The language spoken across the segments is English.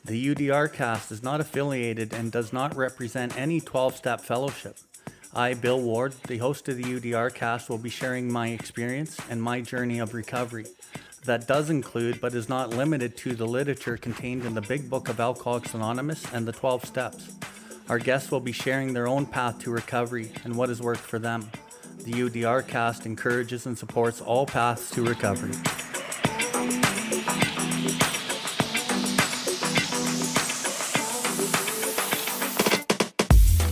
The Theudrcast is not affiliated and does not represent any 12-step fellowship. I, Bill Ward, the host of the Theudrcast, will be sharing my experience and my journey of recovery. That does include, but is not limited to, the literature contained in the Big Book of Alcoholics Anonymous and the 12 Steps. Our guests will be sharing their own path to recovery and what has worked for them. The Theudrcast encourages and supports all paths to recovery.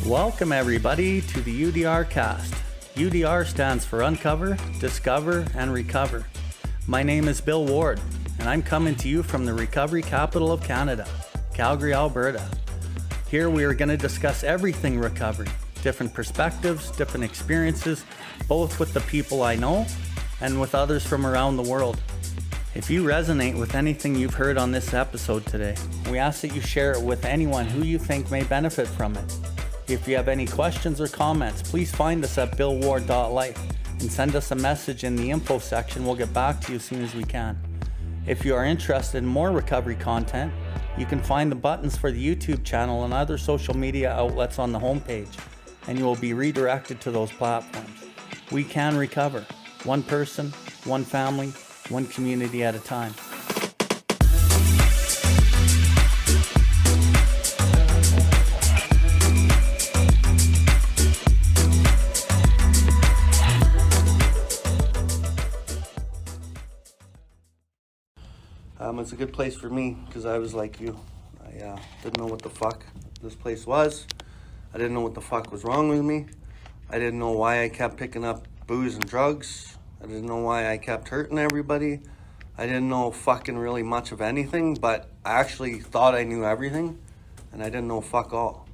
Welcome everybody to the Theudrcast. UDR stands for Uncover, Discover, and Recover. My name is Bill Ward, and I'm coming to you from the recovery capital of Canada, Calgary, Alberta. Here we are going to discuss everything recovery, different perspectives, different experiences, both with the people I know and with others from around the world. If you resonate with anything you've heard on this episode today, we ask that you share it with anyone who you think may benefit from it. If you have any questions or comments, please find us at billward.life and send us a message in the info section. We'll get back to you as soon as we can. If you are interested in more recovery content, you can find the buttons for the YouTube channel and other social media outlets on the homepage, and you will be redirected to those platforms. We can recover, one person, one family, one community at a time. It's a good place for me because I was like you. I didn't know what the fuck this place was. I didn't know what the fuck was wrong with me. I didn't know why I kept picking up booze and drugs. I didn't know why I kept hurting everybody. I didn't know fucking really much of anything, but I actually thought I knew everything, and I didn't know fuck all.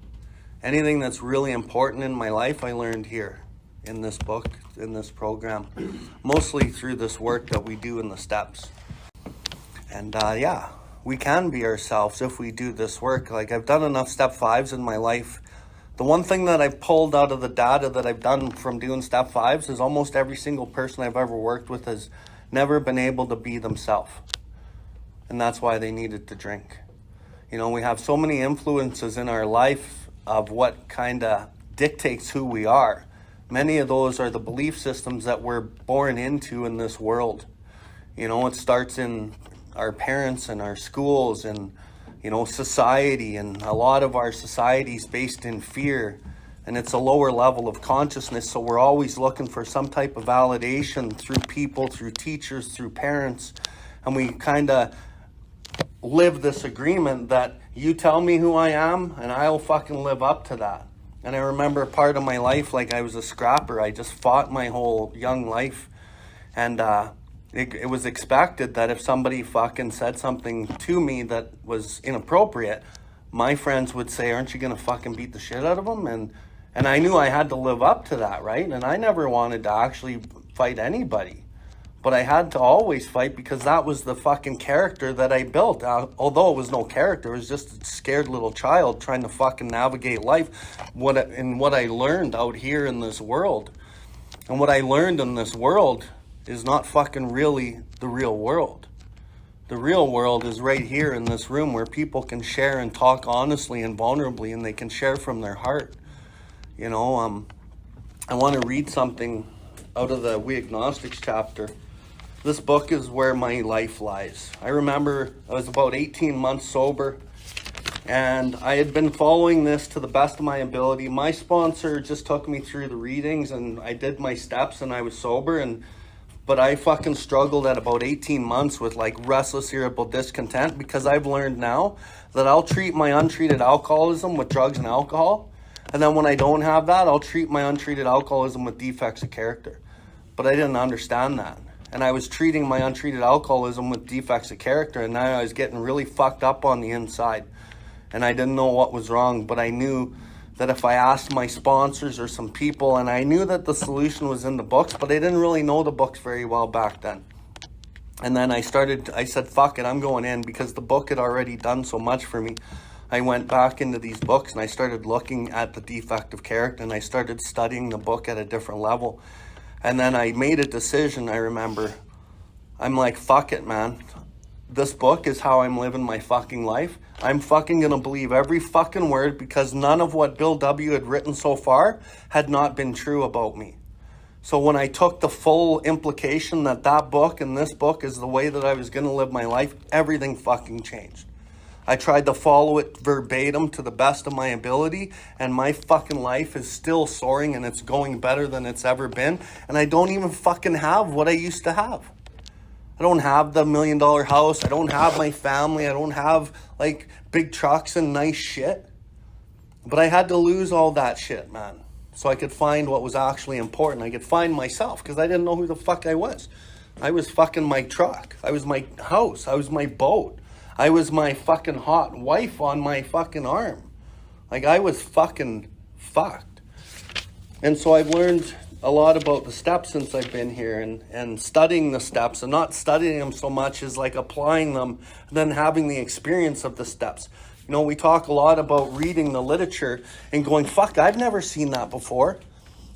Anything that's really important in my life, I learned here in this book, in this program, mostly through this work that we do in the steps. And we can be ourselves if we do this work. Like, I've done enough step 5s in my life. The one thing that I've pulled out of the data that I've done from doing step 5s is almost every single person I've ever worked with has never been able to be themselves. And that's why they needed to drink. You know, we have so many influences in our life of what kind of dictates who we are. Many of those are the belief systems that we're born into in this world. You know, it starts in our parents and our schools and, you know, society, and a lot of our society is based in fear, and it's a lower level of consciousness, so we're always looking for some type of validation through people, through teachers, through parents, and we kind of live this agreement that you tell me who I am and I'll fucking live up to that. And I remember part of my life, like, I was a scrapper. I just fought my whole young life, and it was expected that if somebody fucking said something to me that was inappropriate, my friends would say, aren't you gonna fucking beat the shit out of them? And I knew I had to live up to that, right? And I never wanted to actually fight anybody, but I had to always fight because that was the fucking character that I built. Although it was no character, it was just a scared little child trying to fucking navigate life. What I learned out here in this world, and what I learned in this world is not fucking really the real world. The real world is right here in this room where people can share and talk honestly and vulnerably, and they can share from their heart. You know, I want to read something out of the We Agnostics chapter. This book is where my life lies. I remember I was about 18 months sober, and I had been following this to the best of my ability. My sponsor just took me through the readings, and I did my steps, and I was sober, but I fucking struggled at about 18 months with like restless, irritable discontent, because I've learned now that I'll treat my untreated alcoholism with drugs and alcohol. And then when I don't have that, I'll treat my untreated alcoholism with defects of character. But I didn't understand that. And I was treating my untreated alcoholism with defects of character, and now I was getting really fucked up on the inside. And I didn't know what was wrong, but I knew that if I asked my sponsors or some people, and I knew that the solution was in the books, but I didn't really know the books very well back then. And then I said, fuck it, I'm going in, because the book had already done so much for me. I went back into these books and I started looking at the defect of character, and I started studying the book at a different level. And then I made a decision, I remember. I'm like, fuck it, man. this book is how I'm living my fucking life, I'm fucking gonna believe every fucking word, because none of what Bill W. had written so far had not been true about me. So when I took the full implication that that book and this book is the way that I was gonna live my life, everything fucking changed. I tried to follow it verbatim to the best of my ability, and my fucking life is still soaring, and it's going better than it's ever been. And I don't even fucking have what I used to have. I don't have the $1 million house. I don't have my family. I don't have like big trucks and nice shit. But I had to lose all that shit, man, so I could find what was actually important. I could find myself, because I didn't know who the fuck I was. I was fucking my truck. I was my house. I was my boat. I was my fucking hot wife on my fucking arm. Like, I was fucking fucked. And so I've learned a lot about the steps since I've been here, and studying the steps, and not studying them so much as like applying them and then having the experience of the steps. You know, we talk a lot about reading the literature and going, fuck, I've never seen that before.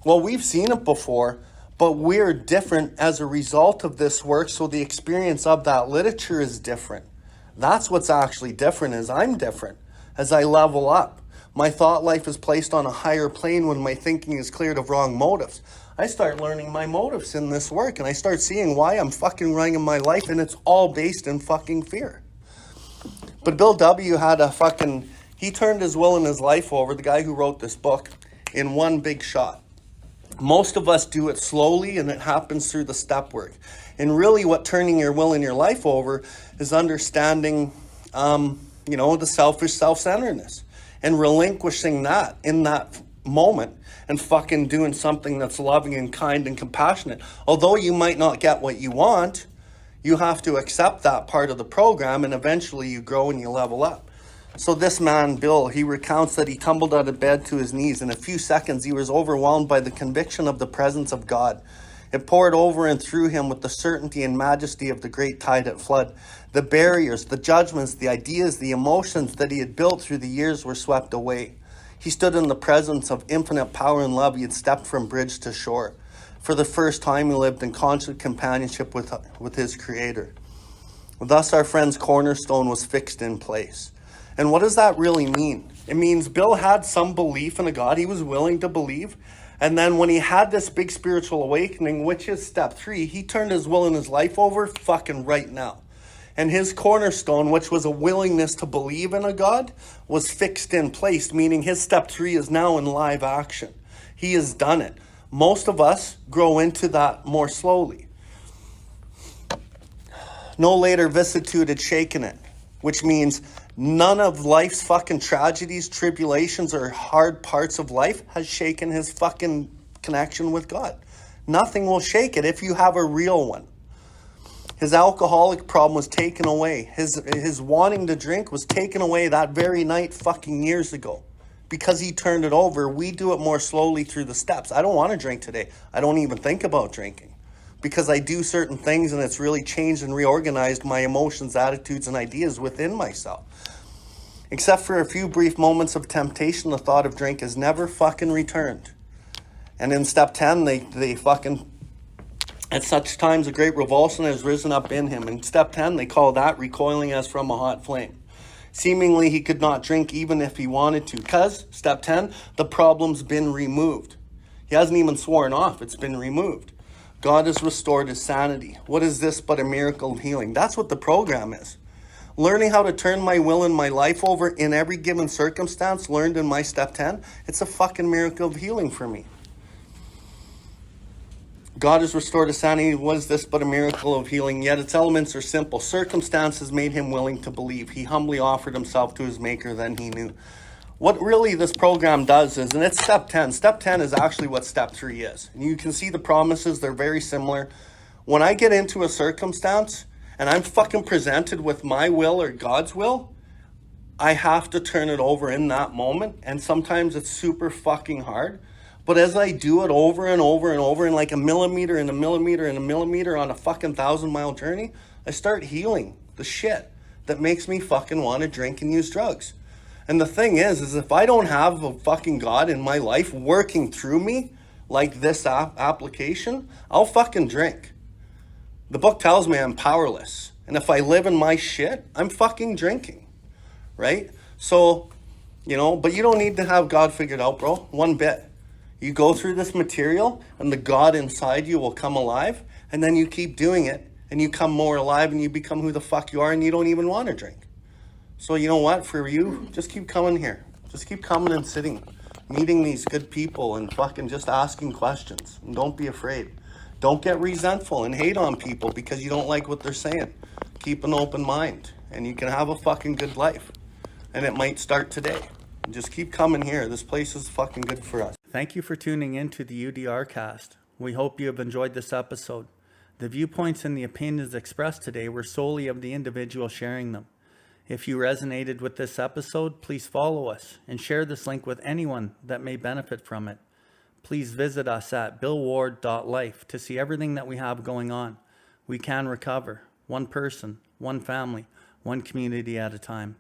Well, we've seen it before, but we're different as a result of this work, so the experience of that literature is different. That's what's actually different, is I'm different as I level up. My thought life is placed on a higher plane when my thinking is cleared of wrong motives. I start learning my motives in this work, and I start seeing why I'm fucking running my life, and it's all based in fucking fear. But Bill W. had he turned his will and his life over, the guy who wrote this book, in one big shot. Most of us do it slowly, and it happens through the step work. And really what turning your will and your life over is understanding, the selfish self-centeredness, and relinquishing that in that moment and fucking doing something that's loving and kind and compassionate. Although you might not get what you want, you have to accept that part of the program, and eventually you grow and you level up. So this man, Bill, he recounts that he tumbled out of bed to his knees. In a few seconds, he was overwhelmed by the conviction of the presence of God. It poured over and through him with the certainty and majesty of the great tide at flood. The barriers, the judgments, the ideas, the emotions that he had built through the years were swept away. He stood in the presence of infinite power and love. He had stepped from bridge to shore. For the first time, he lived in constant companionship with his Creator. Thus, our friend's cornerstone was fixed in place. And what does that really mean? It means Bill had some belief in a God. He was willing to believe. And then when he had this big spiritual awakening, which is step 3, he turned his will and his life over fucking right now. And his cornerstone, which was a willingness to believe in a God, was fixed in place, meaning his step 3 is now in live action. He has done it. Most of us grow into that more slowly. No later vicissitude had shaken it, which means none of life's fucking tragedies, tribulations, or hard parts of life has shaken his fucking connection with God. Nothing will shake it if you have a real one. His alcoholic problem was taken away. His wanting to drink was taken away that very night fucking years ago. Because he turned it over, we do it more slowly through the steps. I don't want to drink today. I don't even think about drinking. Because I do certain things, and it's really changed and reorganized my emotions, attitudes, and ideas within myself. Except for a few brief moments of temptation, the thought of drink has never fucking returned. And in step 10, they fucking, at such times a great revulsion has risen up in him. In step 10, they call that recoiling as from a hot flame. Seemingly, he could not drink even if he wanted to. Because, step 10, the problem's been removed. He hasn't even sworn off. It's been removed. God has restored his sanity. What is this but a miracle of healing? That's what the program is. Learning how to turn my will and my life over in every given circumstance learned in my step 10, it's a fucking miracle of healing for me. God has restored his sanity. What is this but a miracle of healing? Yet its elements are simple. Circumstances made him willing to believe. He humbly offered himself to his maker, then he knew. What really this program does is, and it's step 10. Step 10 is actually what step 3 is. And you can see the promises, they're very similar. When I get into a circumstance and I'm fucking presented with my will or God's will, I have to turn it over in that moment. And sometimes it's super fucking hard. But as I do it over and over and over, in like a millimeter and a millimeter and a millimeter on a fucking 1,000-mile journey, I start healing the shit that makes me fucking want to drink and use drugs. And the thing is if I don't have a fucking God in my life working through me, like this application, I'll fucking drink. The book tells me I'm powerless. And if I live in my shit, I'm fucking drinking, right? So, you know, but you don't need to have God figured out, bro, one bit. You go through this material and the God inside you will come alive, and then you keep doing it and you come more alive and you become who the fuck you are and you don't even want to drink. So you know what, for you, just keep coming here. Just keep coming and sitting, meeting these good people and fucking just asking questions. And don't be afraid. Don't get resentful and hate on people because you don't like what they're saying. Keep an open mind and you can have a fucking good life. And it might start today. Just keep coming here. This place is fucking good for us. Thank you for tuning in to the Theudrcast. We hope you have enjoyed this episode. The viewpoints and the opinions expressed today were solely of the individual sharing them. If you resonated with this episode, please follow us and share this link with anyone that may benefit from it. Please visit us at Billwardlife to see everything that we have going on. We can recover, one person, one family, one community at a time.